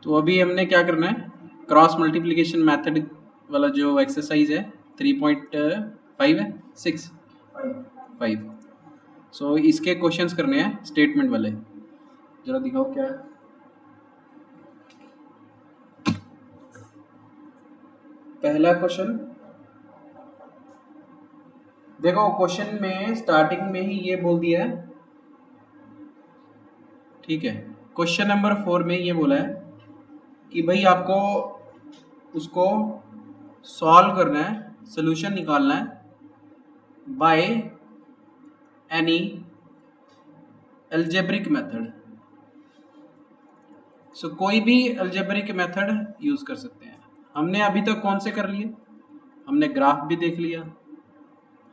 तो अभी हमने क्या करना है, क्रॉस मल्टीप्लिकेशन मेथड वाला जो एक्सरसाइज है 3.5 है 6 5। सो इसके क्वेश्चंस करने हैं स्टेटमेंट वाले। जरा दिखाओ क्या है। पहला क्वेश्चन देखो, क्वेश्चन में स्टार्टिंग में ही ये बोल दिया है, ठीक है। क्वेश्चन नंबर 4 में ये बोला है कि भाई आपको उसको सॉल्व करना है, सोल्यूशन निकालना है बाय एनी अलजेब्रिक मेथड। सो कोई भी अलजेब्रिक मेथड यूज कर सकते हैं। हमने अभी तक कौन से कर लिए, हमने ग्राफ भी देख लिया,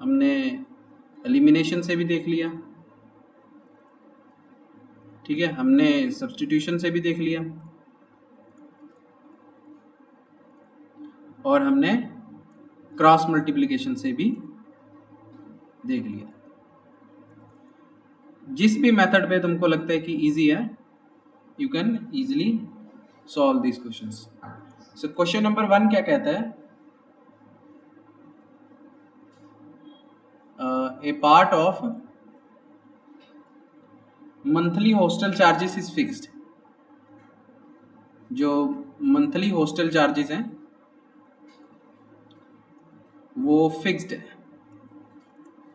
हमने एलिमिनेशन से भी देख लिया, ठीक है, हमने सब्स्टिट्यूशन से भी देख लिया, और हमने क्रॉस मल्टीप्लिकेशन से भी देख लिया। जिस भी मेथड पे तुमको लगता है कि इजी है, you can easily solve this questions. So question number 1 क्या कहता है, a part of monthly hostel charges is fixed. जो मंथली हॉस्टल चार्जेस हैं वो फिक्स्ड है,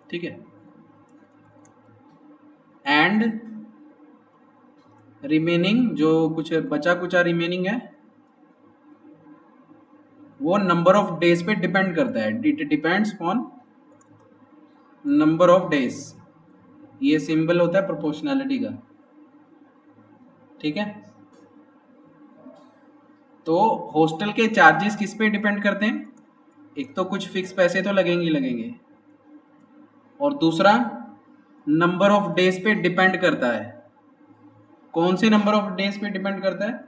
ठीक है। एंड रिमेनिंग जो कुछ बचा कुचा रिमेनिंग है वो नंबर ऑफ डेज पे डिपेंड करता है। It depends on number of days. ये सिंबल होता है प्रोपोर्शनैलिटी का, ठीक है। तो हॉस्टल के चार्जेस किस पे डिपेंड करते हैं, एक तो कुछ फिक्स पैसे तो लगेंगे, और दूसरा नंबर ऑफ डेज पे डिपेंड करता है। कौन से नंबर ऑफ डेज पे डिपेंड करता है,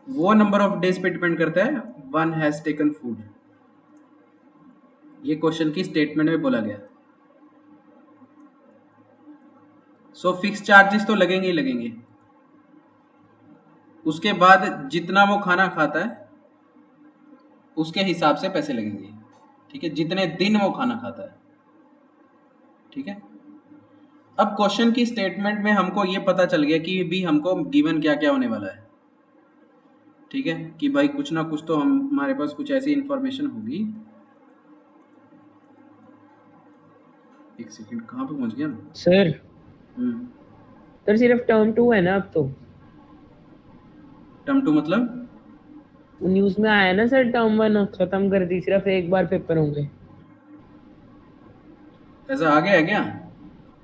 वो नंबर ऑफ डेज पे डिपेंड करता है वन हैज टेकन फूड। ये क्वेश्चन की स्टेटमेंट में बोला गया। सो फिक्स चार्जेस तो लगेंगे ही लगेंगे, उसके बाद जितना वो खाना खाता है उसके हिसाब से पैसे लगेंगे, ठीक है, जितने दिन वो खाना खाता है, ठीक है। अब क्वेश्चन की स्टेटमेंट में हमको ये पता चल गया कि भी हमको गिवन क्या क्या होने वाला है, ठीक है, कि भाई कुछ ना कुछ तो हमारे पास कुछ ऐसी इंफॉर्मेशन होगी। एक सेकंड, कहाँ पे पहुंच गया सर? सर सिर्फ टर्म 2 है ना अब तो? टर्म 2 मतलब? न्यूज में आया ना सर, टर्म 1 खत्म कर दी, सिर्फ एक बार पेपर होंगे। ऐसा आ गया है क्या?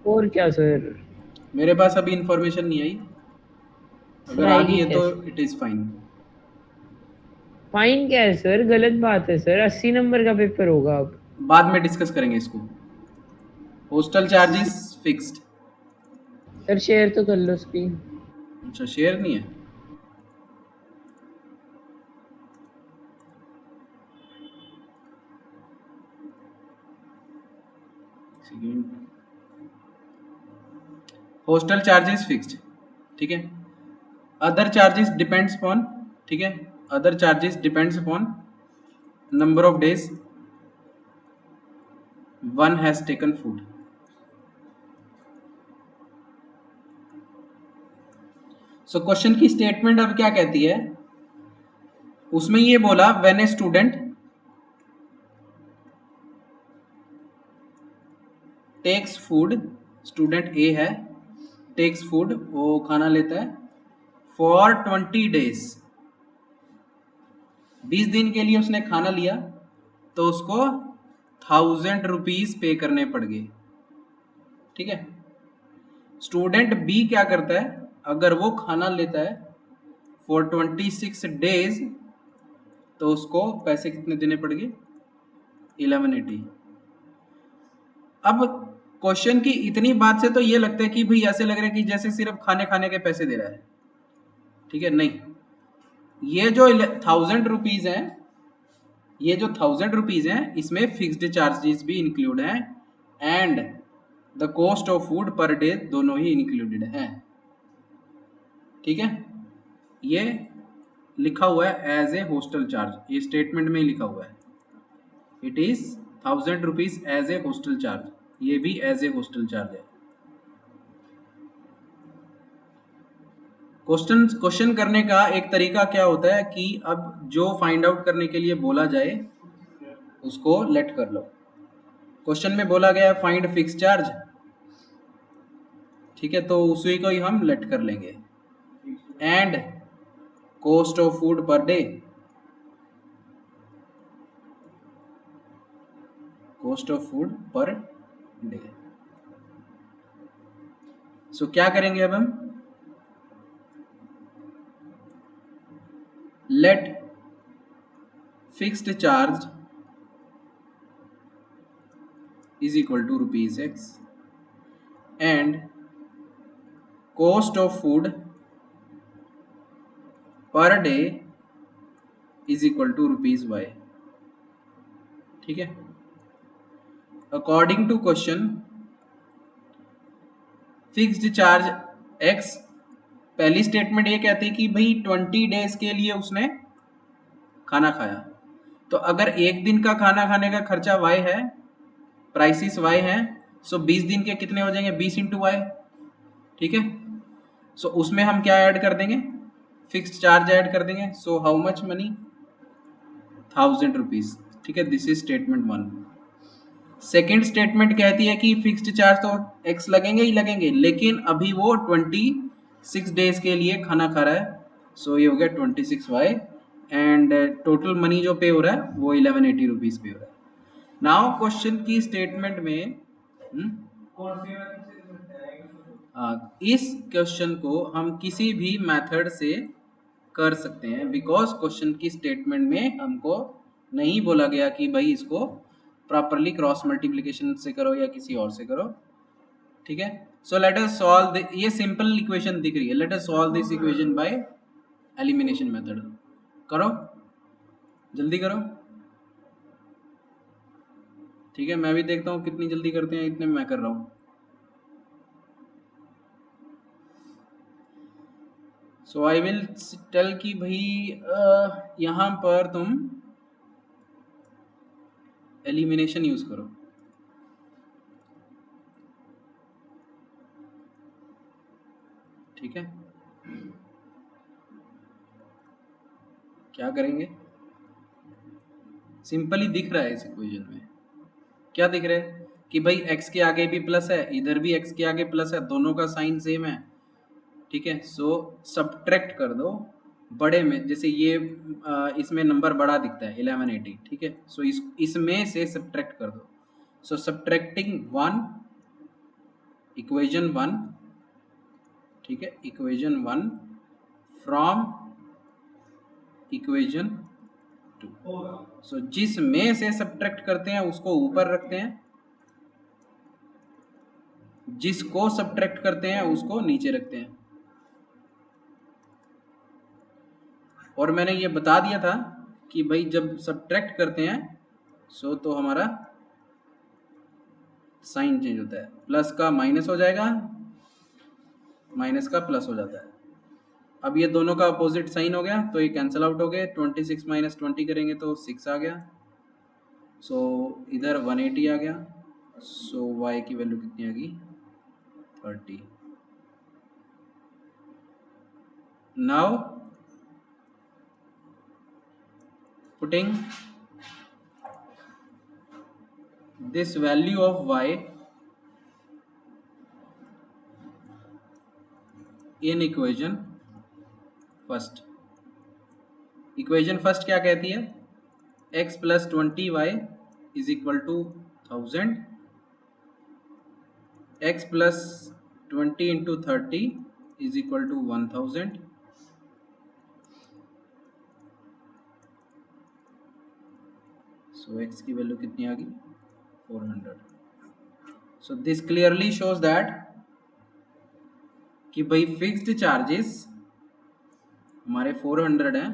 और क्या सर? मेरे पास अभी इंफॉर्मेशन नहीं आई। सर अगर आ गई आएगी है तो कैसे? It is fine. फाइन क्या है सर, गलत बात है सर, 80 नंबर का पेपर होगा अब। बाद में डिस्कस करेंगे इसको। Hostel charges fixed. Sir share तो कर लो स्क्रीन। अच्छा, शेयर नहीं है। हॉस्टल चार्जेस फिक्स्ड, ठीक है। अदर चार्जेस डिपेंड्स अपॉन, ठीक है, other charges depends upon number of days one has taken food. So question की स्टेटमेंट अब क्या कहती है, उसमें ये बोला when a student takes food, student A है, टेक्स फूड, वो खाना लेता है फॉर 20 डेज, 20 दिन के लिए उसने खाना लिया, तो उसको 1000 रुपीज पे करने पड़ गए, ठीक है। स्टूडेंट बी क्या करता है, अगर वो खाना लेता है फॉर 26 डेज, तो उसको पैसे कितने देने पड़ गए, 1180। अब क्वेश्चन की इतनी बात से तो ये लगता है कि भाई ऐसे लग रहा है कि जैसे सिर्फ खाने खाने के पैसे दे रहा है, ठीक है। नहीं, ये जो 1000 रुपीज है, ये जो 1000 रुपीज है इसमें फिक्स्ड चार्जेस भी इंक्लूड है and the cost of food per day दोनों ही इंक्लूडेड है। ठीक है, ये लिखा हुआ है एज ए हॉस्टल चार्ज, ये स्टेटमेंट में ही लिखा हुआ है, it is 1000 rupees as a hostel charge, ये भी एज ए हॉस्टल चार्ज है। क्वेश्चन करने का एक तरीका क्या होता है कि अब जो फाइंड आउट करने के लिए बोला जाए उसको लेट कर लो। क्वेश्चन में बोला गया फाइंड फिक्स चार्ज, ठीक है, तो उसी को ही हम लेट कर लेंगे। And cost of food per day, cost of food per day. So क्या करेंगे अब हम, let fixed charge is equal to rupees x and cost of food per day is equal to rupees y, ठीक है। According to question fixed charge x, पहली statement ये कहती है कि भाई 20 डेज के लिए उसने खाना खाया, तो अगर एक दिन का खाना खाने का खर्चा y है, प्राइसिस y है, सो 20 दिन के कितने हो जाएंगे, 20 इंटू वाई, ठीक है। सो उसमें हम क्या ऐड कर देंगे, फिक्स्ड चार्ज ऐड कर देंगे। So how much money, 1000 rupees, ठीक है। This is statement 1। Second statement कहती है कि फिक्स्ड चार्ज तो x लगेंगे ही लगेंगे, लेकिन अभी वो 26 डेज के लिए खाना खा रहा है, सो ये हो गया 26y एंड टोटल मनी जो पे हो रहा है वो 1180 रुपीज पे हो रहा है। नाउ क्वेश्चन की स्टेटमेंट में इस क्वेश्चन को हम किसी भी मेथड से कर सकते हैं, बिकॉज क्वेश्चन की स्टेटमेंट में हमको नहीं बोला गया कि भाई इसको प्रॉपरली क्रॉस मल्टीप्लिकेशन से करो या किसी और से करो, ठीक है। सो लेट अस सॉल्व, ये सिंपल इक्वेशन दिख रही है, let us solve this equation by elimination method. करो, जल्दी करो, ठीक है। मैं भी देखता हूँ कितनी जल्दी करते हैं, इतने मैं कर रहा हूँ। सो आई विल टेल कि भाई यहाँ पर तुम एलिमिनेशन यूज करो, ठीक है। क्या करेंगे, सिंपली दिख रहा है इस इक्वेशन में, क्या दिख रहा है कि भाई x के आगे भी प्लस है, इधर भी x के आगे प्लस है, दोनों का साइन सेम है, ठीक है। सो सब्ट्रैक्ट कर दो बड़े में, जैसे ये इसमें नंबर बड़ा दिखता है 1180, ठीक है। सो इसमें से सब्ट्रैक्ट कर दो। सो सब्ट्रैक्टिंग 1, इक्वेशन 1, ठीक है, इक्वेशन 1 फ्रॉम इक्वेशन 2। सो जिसमें से सब्ट्रैक्ट करते हैं उसको ऊपर रखते हैं, जिसको सब्ट्रैक्ट करते हैं उसको नीचे रखते हैं। और मैंने ये बता दिया था कि भाई जब सब्ट्रैक्ट करते हैं सो तो हमारा साइन चेंज होता है, प्लस का माइनस हो जाएगा, माइनस का प्लस हो जाता है। अब ये दोनों का अपोजिट साइन हो गया तो ये कैंसिल आउट हो गए, 26 माइनस 20 करेंगे तो 6 आ गया, सो इधर 180 आ गया। सो y की वैल्यू कितनी आ गई, 30। Now putting this value of y in equation first, equation first क्या कहती है, x plus 20y is equal to 1000, x plus 20 into 30 is equal to 1000, so x की वैल्यू कितनी आ गई, 400। So this clearly shows that कि भाई फिक्स्ड चार्जेस हमारे 400 हैं,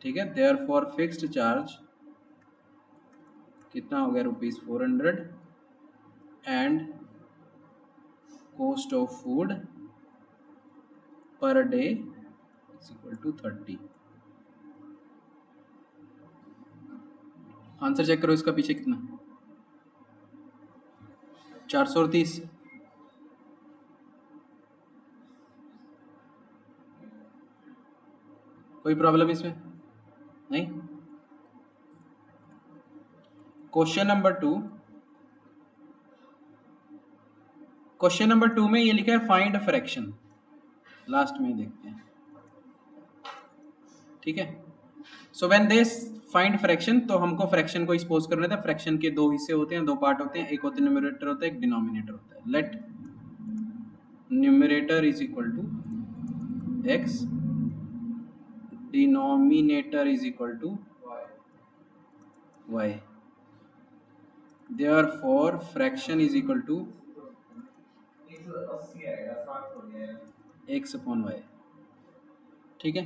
ठीक है। देयरफॉर फिक्स्ड चार्ज कितना हो गया, ₹400 and cost of food per day is equal to 30। Answer check करो इसका पीछे कितना, 430। कोई प्रॉब्लम इसमें नहीं। क्वेश्चन नंबर 2, क्वेश्चन नंबर 2 में ये लिखा है फाइंड फ्रैक्शन, लास्ट में देखते हैं, ठीक है। So when they find fraction, तो हमको फ्रैक्शन को एक्सपोज करना था। फ्रैक्शन के दो हिस्से होते हैं, दो पार्ट होते हैं, एक होता है न्यूमरेटर होता है, एक डिनोमिनेटर होता है। Let numerator is equal to x, denominator is equal to y, therefore fraction is equal to x upon y, ठीक है।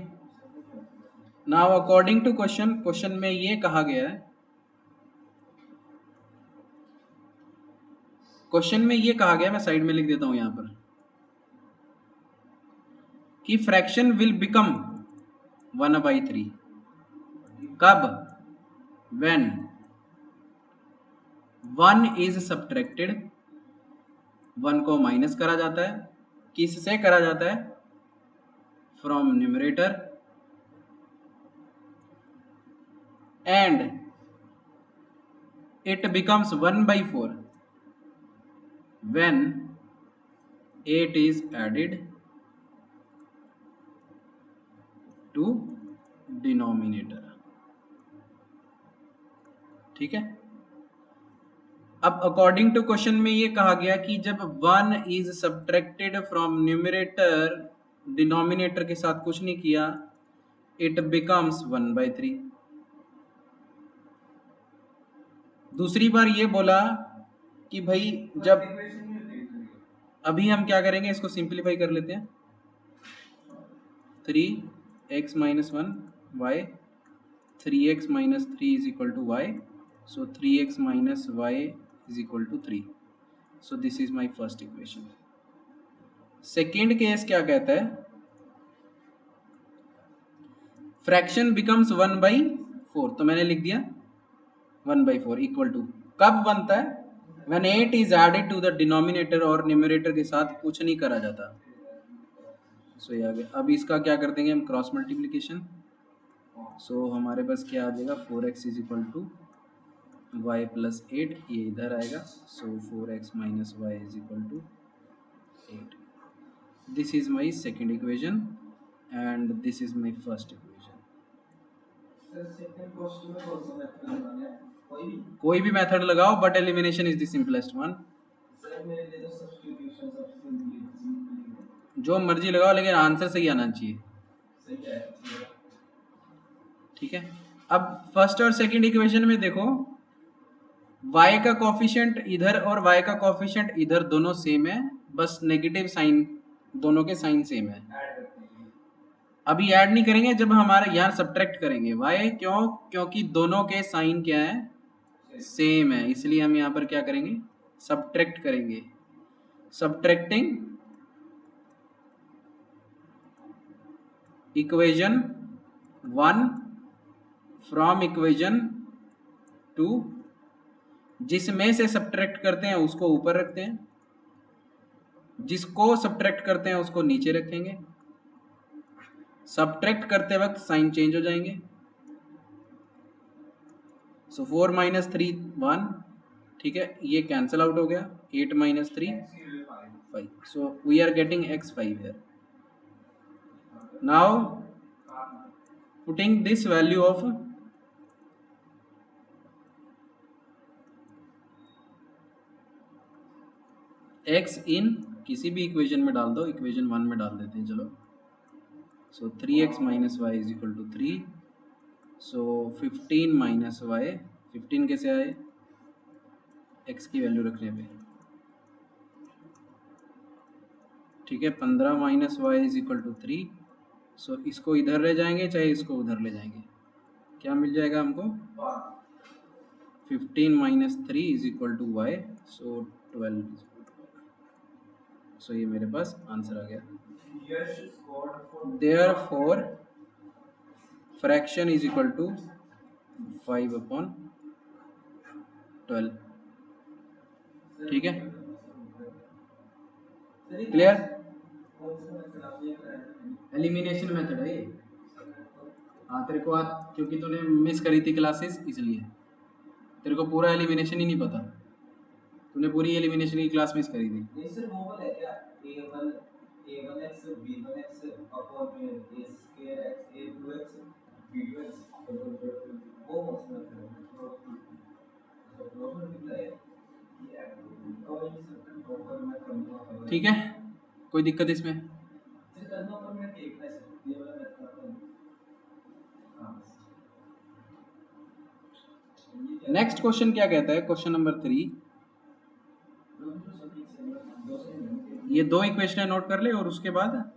Now according to question, question में ये कहा गया है, क्वेश्चन में ये कहा गया, मैं साइड में लिख देता हूं यहां पर, कि फ्रैक्शन विल बिकम 1/3 कब, व्हेन 1 इज सब्ट्रैक्टेड, 1 को माइनस करा जाता है, किससे करा जाता है, from numerator, and it becomes 1/4 when 8 is added to denominator, ठीक है। अब अकॉर्डिंग टू क्वेश्चन में ये कहा गया कि जब 1 is subtracted from numerator, denominator के साथ कुछ नहीं किया, इट बिकम्स 1/3। दूसरी बार ये बोला कि भाई जब, अभी हम क्या करेंगे, इसको सिंप्लीफाई कर लेते हैं, 3x minus 1 y, 3x minus 3 is equal to y, so 3x minus y is equal to 3, so this is my first equation। Second case क्या कहता है, फ्रैक्शन बिकम्स 1/4, तो मैंने लिख दिया 1/4 इक्वल टू, कब बनता है, when 8 is added to the denominator, और न्यूमरेटर के साथ कुछ नहीं करा जाता। सो ये आ गया। अब इसका क्या कर देंगे हम, क्रॉस मल्टीप्लीकेशन, सो हमारे पास क्या आ जाएगा, 4x is equal to y plus 8, ये इधर आएगा, so 4x minus y is equal to 8। This is my second equation and this is my first equation. कोई भी मेथड लगाओ, but elimination is the simplest one. जो मर्जी लगाओ, लेकिन आंसर सही आना चाहिए, ठीक है। अब फर्स्ट और सेकंड इक्वेशन में देखो, y का कोफिशिएंट इधर और y का कोफिशिएंट इधर दोनों सेम है, बस नेगेटिव साइन, दोनों के साइन सेम है। अभी ऐड नहीं करेंगे, जब हमारे यहाँ सब्ट्रैक्ट करेंगे y, क्यों, क्योंकि दोनों के साइन क्या है, सेम है, इसलिए हम यहाँ पर क्या करेंगे, सब्ट्रैक्ट करेंगे। सब्ट्रैक्टिंग इक्वेशन 1 फ्रॉम इक्वेशन 2, जिसमें से सब्ट्रैक्ट करते हैं उसको ऊपर रखते हैं, जिसको सब्ट्रैक्ट करते हैं उसको नीचे रखेंगे। सब्ट्रैक्ट करते वक्त साइन चेंज हो जाएंगे, सो 4 माइनस 3 1, ठीक है, ये कैंसल आउट हो गया, 8 minus 3 5, so we are getting x5 here। now putting this value of x in किसी भी इक्वेशन में डाल दो, इक्वेशन 1 में डाल देते हैं, चलो। So 3x minus y is equal to 3, so 15 minus y, 15 कैसे आए, x की वैल्यू रखने पे, ठीक है। 15 minus y is equal to 3, so इसको इधर ले जाएंगे चाहे इसको उधर ले जाएंगे, क्या मिल जाएगा हमको, 15 minus 3 is equal to y, so 12, so ये मेरे पास आंसर आ गया। therefore fraction is equal to 5/12। ठीक है, क्लियर? एलिमिनेशन मेथड है ये। हाँ, तेरे को आज क्योंकि तूने मिस करी थी क्लासेस, इसलिए तेरे को पूरा एलिमिनेशन ही नहीं पता। तूने पूरी एलिमिनेशन की क्लास मिस करी थी। ठीक है, कोई दिक्कत इसमें? नेक्स्ट क्वेश्चन क्या कहता है? क्वेश्चन नंबर 3, ये दो इक्वेशन नोट कर ले और उसके बाद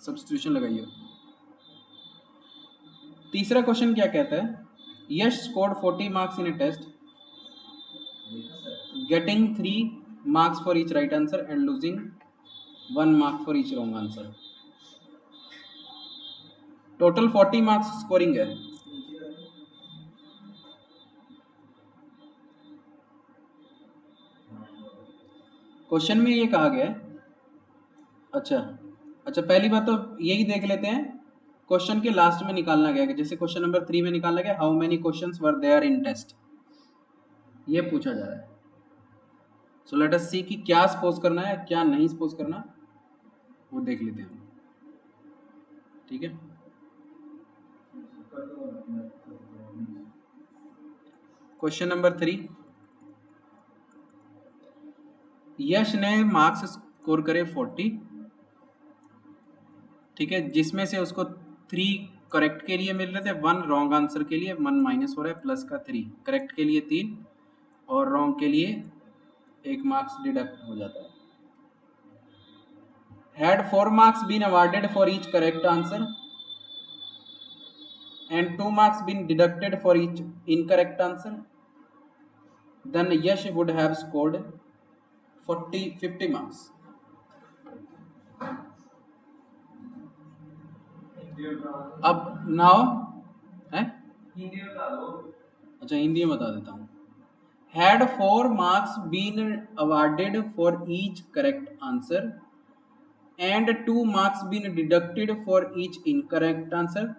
सब्स्टिट्यूशन लगाइए। तीसरा क्वेश्चन क्या कहता है? Yash scored 40 marks in a test, getting 3 marks for each right answer and losing 1 mark for each wrong answer. Total 40 marks scoring है। क्वेश्चन में ये कहा गया है। अच्छा, पहली बात तो यही देख लेते हैं, क्वेश्चन के लास्ट में निकालना गया, जैसे क्वेश्चन नंबर 3 में निकालना गया, how many questions were there in test, ये पूछा जा रहा है। सो लेट अस सी कि क्या सपोज करना है, क्या नहीं सपोज करना, वो देख लेते हैं। ठीक है, क्वेश्चन नंबर 3, यश ने मार्क्स स्कोर करे 40, ठीक है, जिसमें से उसको 3 करेक्ट के लिए मिल रहे थे, 1 रॉन्ग आंसर के लिए 1 माइनस हो रहा है, प्लस का 3, करेक्ट के लिए 3 और रॉन्ग के लिए 1 मार्क्स डिडक्ट हो जाता है। Had 4 marks been awarded for each correct answer and 2 marks been deducted for each incorrect answer, then Yash would have scored 50 marks. अब नाउ है, अच्छा हिंदी में बता देता हूँ। Had 4 marks been awarded for each correct answer and 2 marks been deducted for each incorrect answer,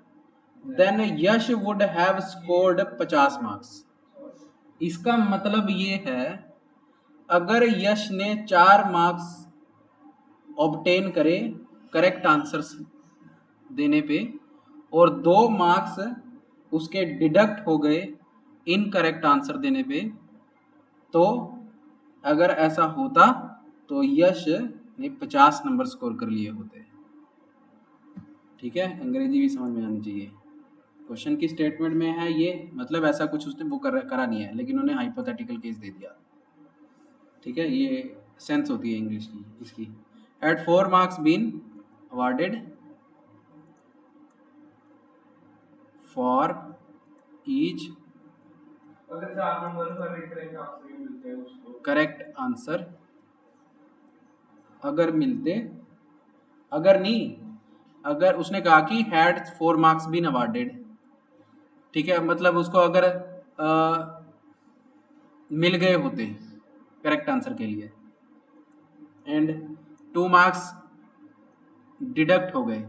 then Yash would have scored 50 marks. इसका मतलब ये है, अगर यश ने 4 मार्क्स ऑब्टेन करे करेक्ट आंसर्स देने पे और 2 मार्क्स उसके डिडक्ट हो गए इनकरेक्ट आंसर देने पे, तो अगर ऐसा होता तो यश ने 50 नंबर स्कोर कर लिए होते। ठीक है, अंग्रेजी भी समझ में आनी चाहिए। क्वेश्चन की स्टेटमेंट में है ये, मतलब ऐसा कुछ उसने वो करा नहीं है, लेकिन उन्होंने हाइपोथेटिकल केस दे दिया। ठीक है, ये सेंस होती है इंग्लिश की इसकी। At 4 marks been awarded for each correct answer, अगर मिलते, अगर नहीं, अगर उसने कहा कि हैड 4 मार्क्स बीन अवार्डेड, ठीक है, मतलब उसको अगर मिल गए होते करेक्ट आंसर के लिए एंड 2 मार्क्स डिडक्ट हो गए,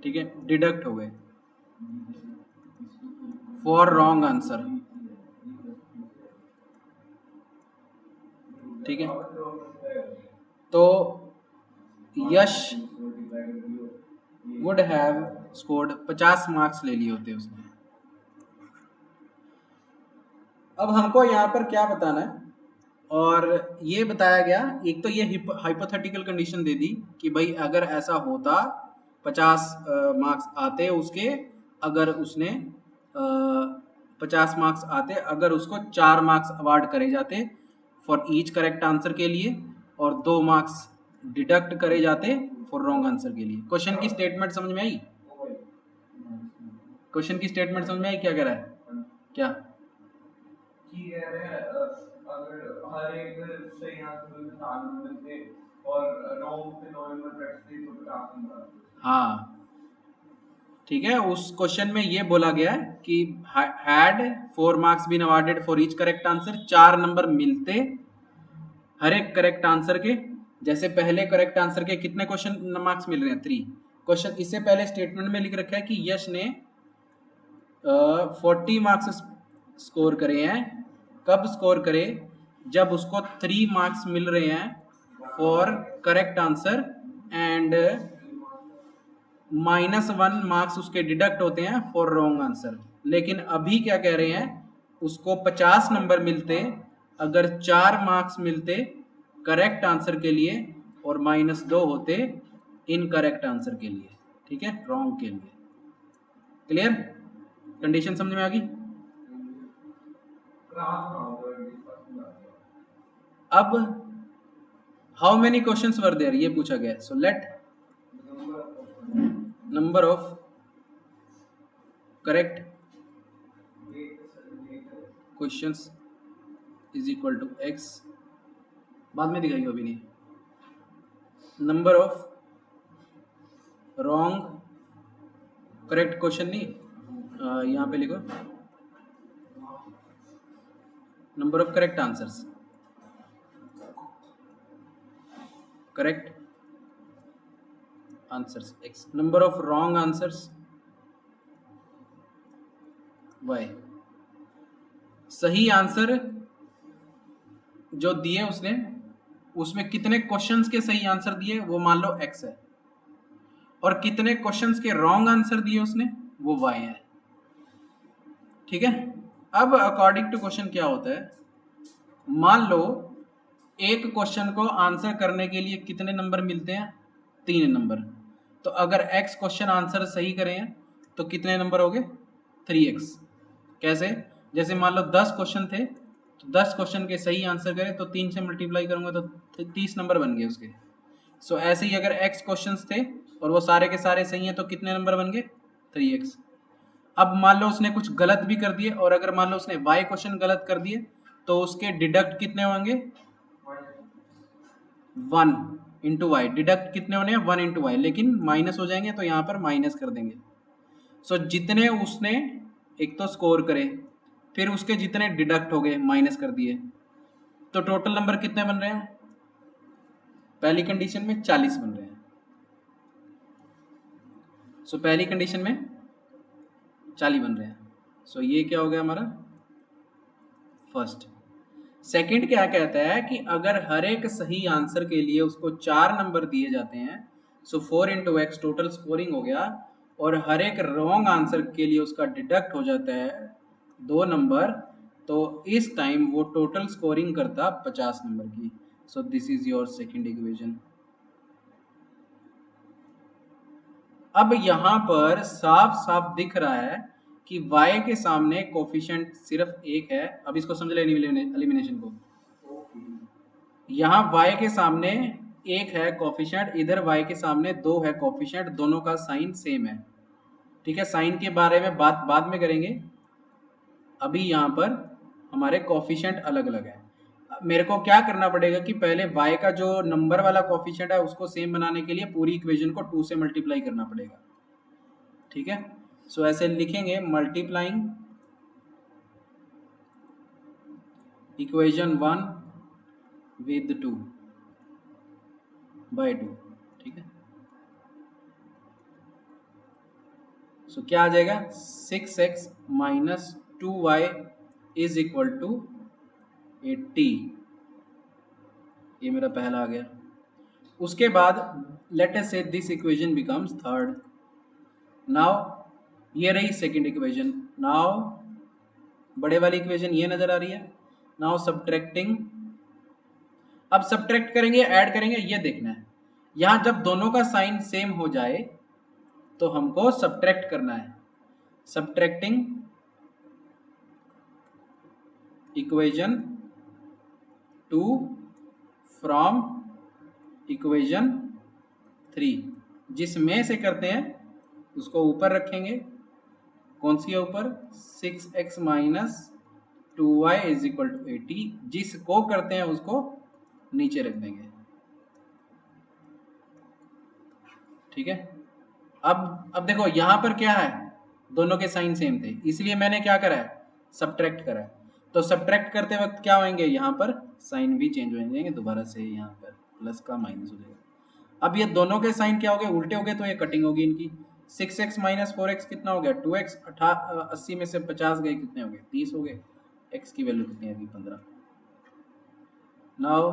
ठीक है, डिडक्ट हो गए फॉर रॉन्ग आंसर, ठीक है, तो यश वुड हैव स्कोर्ड 50 मार्क्स ले लिए होते उसने। अब हमको यहाँ पर क्या बताना है, और ये बताया गया, एक तो ये हाइपोथेटिकल कंडीशन दे दी कि भाई अगर ऐसा होता 50 मार्क्स आते उसके, अगर उसने 50 मार्क्स आते अगर उसको 4 मार्क्स अवार्ड करे जाते फॉर ईच करेक्ट आंसर के लिए और 2 मार्क्स डिडक्ट करे जाते फॉर रॉन्ग आंसर के लिए। क्वेश्चन की स्टेटमेंट समझ में आई? क्वेश्चन की स्टेटमेंट समझ में आई? क्या कह रहा है, क्या अगर हर एक सही आंसर में 4 नंबर थे हाँ ठीक है, उस क्वेश्चन में ये बोला गया है कि had 4 marks been awarded for each correct answer, 4 number मिलते हर एक करेक्ट आंसर के। जैसे पहले करेक्ट आंसर के कितने क्वेश्चन मार्क्स मिल रहे हैं? 3 क्वेश्चन। इससे पहले स्टेटमेंट में लिख रखा है कि यश ने 40 मार्क्स स्कोर करे हैं। कब स्कोर करे? जब उसको 3 मार्क्स मिल रहे हैं for correct answer and -1 marks उसके डिडक्ट होते हैं फॉर रॉन्ग आंसर। लेकिन अभी क्या कह रहे हैं, उसको 50 नंबर मिलते अगर 4 मार्क्स मिलते करेक्ट आंसर के लिए और -2 होते इनकरेक्ट आंसर के लिए, ठीक है, रॉन्ग के लिए। क्लियर? कंडीशन समझ में आ गई? अब how many questions were there ये पूछा गया। So let number of correct questions is equal to x, बाद में दिखाइए, अभी नहीं। Number of wrong correct question नहीं, यहाँ पे लिखो number of correct answers, correct answers x, number of wrong answers y। सही आंसर जो दिए उसने, उसमें कितने क्वेश्चंस के सही आंसर दिए वो मान लो x है, और कितने क्वेश्चंस के रॉन्ग आंसर दिए उसने वो y है। ठीक है। अब अकॉर्डिंग टू क्वेश्चन क्या होता है, मान लो एक क्वेश्चन को आंसर करने के लिए कितने नंबर मिलते हैं? 3 नंबर। तो अगर x क्वेश्चन आंसर सही करें तो कितने नंबर हो गए? 3x। कैसे? जैसे मान लो 10 क्वेश्चन थे तो 10 क्वेश्चन के सही आंसर करें तो 3 से मल्टीप्लाई करूंगा तो 30 नंबर बन गए उसके। सो ऐसे ही अगर x क्वेश्चंस थे और वो सारे के सारे सही हैं तो कितने नंबर बन गए? 3x। अब मान लो उसने कुछ गलत भी कर दिए, और अगर मान लो उसने y क्वेश्चन गलत कर दिए तो उसके डिडक्ट कितने होंगे? 1 इंटू वाई। डिडक्ट कितने होने हैं? 1 इंटू वाई, लेकिन माइनस हो जाएंगे तो यहाँ पर माइनस कर देंगे। सो जितने उसने एक तो स्कोर करे, फिर उसके जितने डिडक्ट हो गए माइनस कर दिए, तो टोटल नंबर कितने बन रहे हैं? पहली कंडीशन में 40 बन रहे हैं। सो पहली कंडीशन में 40 बन रहे हैं। सो ये क्या हो गया हमारा फर्स्ट। सेकंड क्या कहता है कि अगर हर एक सही आंसर के लिए उसको 4 नंबर दिए जाते हैं, सो 4 इंटू एक्स टोटल स्कोरिंग हो गया, और हर एक रॉन्ग आंसर के लिए उसका डिडक्ट हो जाता है 2 नंबर, तो इस टाइम वो टोटल स्कोरिंग करता 50 नंबर की। So this is your second equation. अब यहाँ पर साफ साफ दिख रहा है कि y के सामने कोफिशिएंट सिर्फ एक है। अब इसको समझ लें एलिमिनेशन को। यहाँ y के सामने एक है कोफिशिएंट, इधर y के सामने 2 है कोफिशिएंट, दोनों का साइन सेम है। ठीक है, साइन के बारे में बात बाद में करेंगे, अभी यहाँ पर हमारे कोफिशिएंट अलग अलग है। मेरे को क्या करना पड़ेगा कि पहले y का जो नंबर वाला कोफिशिएंट है उसको सेम बनाने के लिए पूरी इक्वेशन को 2 से मल्टीप्लाई करना पड़ेगा। ठीक है, सो ऐसे लिखेंगे मल्टीप्लाइंग इक्वेशन 1 विद 2 बाय 2। ठीक है, सो क्या आ जाएगा? 6x minus 2y is equal to 80। ये मेरा पहला आ गया। उसके बाद लेट अस से this equation becomes third. Now ये रही सेकंड इक्वेशन। नाउ बड़े वाली इक्वेशन ये नजर आ रही है। नाउ सब्ट्रैक्टिंग, अब सब्ट्रैक्ट करेंगे ऐड करेंगे ये देखना है। यहां जब दोनों का साइन सेम हो जाए तो हमको सब्ट्रैक्ट करना है। सब्ट्रैक्टिंग इक्वेशन 2 फ्रॉम इक्वेशन 3, जिसमें से करते हैं उसको ऊपर रखेंगे। कौन सी है ऊपर? 6x minus 2y is equal to 80। जिसको करते हैं उसको नीचे रख देंगे। ठीक है। अब देखो यहाँ पर क्या है, दोनों के साइन सेम थे, इसलिए मैंने क्या करा है, सब्ट्रैक्ट करा है। तो सब्ट्रैक्ट करते वक्त क्या होंगे, यहाँ पर साइन भी चेंज हो जाएंगे, दोबारा से यहाँ पर प्लस का माइनस हो जाएगा। अब ये दोनों के साइन क्या हो गए, उल्टे हो गए, तो ये कटिंग होगी इनकी। 6x माइनस 4x कितना हो गया, 2x। 80 में से 50 गए, कितने हो गए, 30 हो गए। x की वैल्यू कितनी आएगी, 15। Now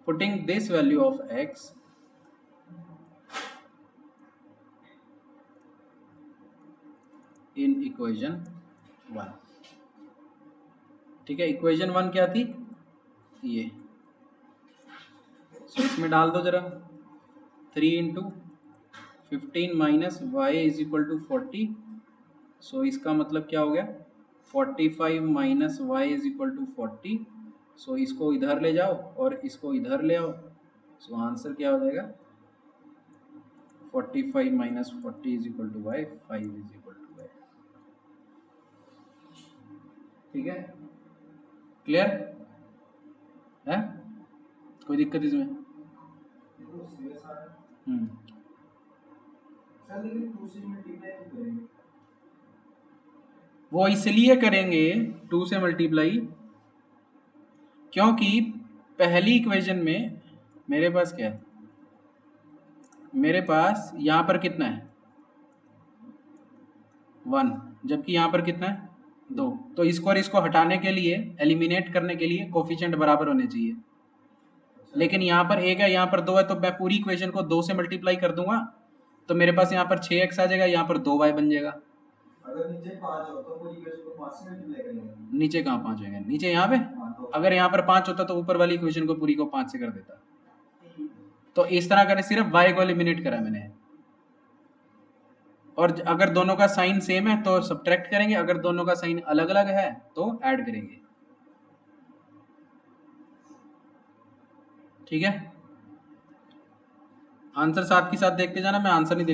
putting this value of x in equation 1। ठीक है, इक्वेशन 1 क्या थी, ये। सो इसमें डाल दो जरा, 3 into 15 minus y is equal to 40। So इसका मतलब क्या हो गया, 45 minus y is equal to 40। So इसको इधर ले जाओ और इसको इधर ले आओ। सो आंसर क्या हो जाएगा, 45 minus 40 is equal to y, 5 is equal to y. ठीक है, क्लियर है, कोई दिक्कत इसमें? वो इसलिए करेंगे 2 से मल्टीप्लाई, क्योंकि पहली इक्वेशन में मेरे पास क्या है, मेरे पास यहाँ पर कितना है, 1, जबकि यहाँ पर कितना है, 2। तो इसको और इसको हटाने के लिए, एलिमिनेट करने के लिए कोफिशिएंट बराबर होने चाहिए। लेकिन यहाँ पर 1 है, यहाँ पर 2 है, तो मैं पूरी इक्वेशन को 2 से मल्टीप्लाई कर दूंगा, तो मेरे पास यहाँ पर 6x आ जाएगा, यहाँ पर 2y बन जाएगा। अगर नीचे 5 हो तो पूरी इक्वेशन को 5 से मल्टीप्लाई करेंगे। नीचे कहाँ 5 होगा, नीचे यहाँ पे। अगर यहाँ पर 5 होता तो ऊपर वाली इक्वेशन को पूरी को 5 से कर देता। तो इस तरह करके सिर्फ y को एलिमिनेट करा मैंने। और अगर दोनों का साइन सेम है तो सब्ट्रैक्ट करेंगे, अगर दोनों का साइन अलग अलग है तो ऐड करेंगे। ठीक है, आंसर साथ के साथ देखते जाना, मैं आंसर नहीं देख